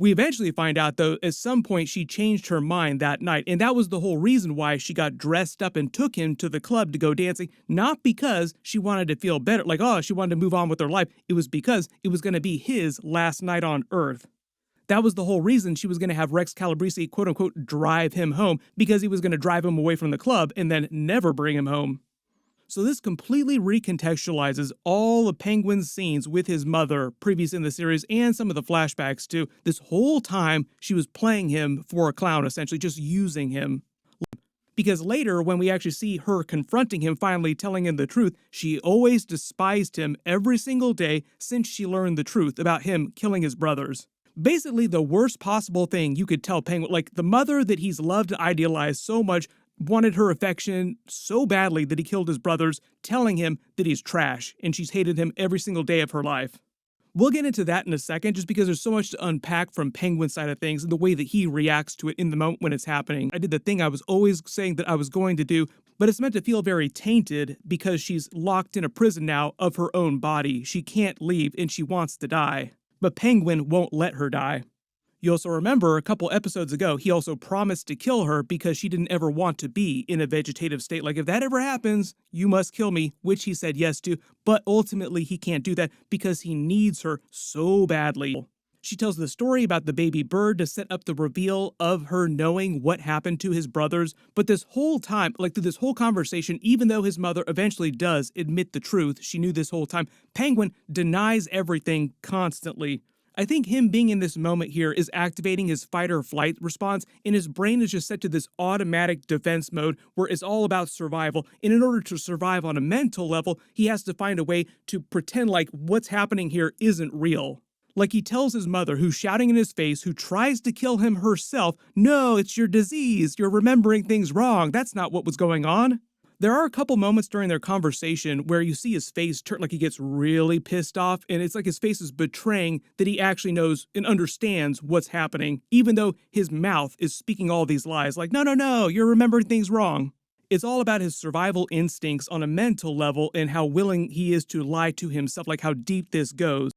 We eventually find out, though, at some point she changed her mind that night, and that was the whole reason why she got dressed up and took him to the club to go dancing, not because she wanted to feel better, like, oh, she wanted to move on with her life. It was because it was going to be his last night on Earth. That was the whole reason she was going to have Rex Calabrese, quote unquote, drive him home, because he was going to drive him away from the club and then never bring him home. So this completely recontextualizes all of Penguin's scenes with his mother previous in the series and some of the flashbacks too. This whole time she was playing him for a clown, essentially just using him. Because later, when we actually see her confronting him, finally telling him the truth, she always despised him every single day since she learned the truth about him killing his brothers. Basically the worst possible thing you could tell Penguin, like the mother that he's loved and idealized so much, wanted her affection so badly that he killed his brothers, telling him that he's trash and she's hated him every single day of her life. We'll get into that in a second just because there's so much to unpack from Penguin's side of things and the way that he reacts to it in the moment when it's happening. I did the thing I was always saying that I was going to do, but it's meant to feel very tainted because she's locked in a prison now of her own body. She can't leave and she wants to die. But Penguin won't let her die. You also remember a couple episodes ago, he also promised to kill her because she didn't ever want to be in a vegetative state. Like, if that ever happens, you must kill me, which he said yes to, but ultimately he can't do that because he needs her so badly. She tells the story about the baby bird to set up the reveal of her knowing what happened to his brothers, but this whole time, like through this whole conversation, even though his mother eventually does admit the truth, she knew this whole time, Penguin denies everything constantly. I think him being in this moment here is activating his fight or flight response, and his brain is just set to this automatic defense mode where it's all about survival. And in order to survive on a mental level, he has to find a way to pretend like what's happening here isn't real. Like he tells his mother, who's shouting in his face, who tries to kill him herself, no, it's your disease, you're remembering things wrong, that's not what was going on. There are a couple moments during their conversation where you see his face turn, like he gets really pissed off, and it's like his face is betraying that he actually knows and understands what's happening, even though his mouth is speaking all these lies, like, no, no, no, you're remembering things wrong. It's all about his survival instincts on a mental level and how willing he is to lie to himself, like how deep this goes.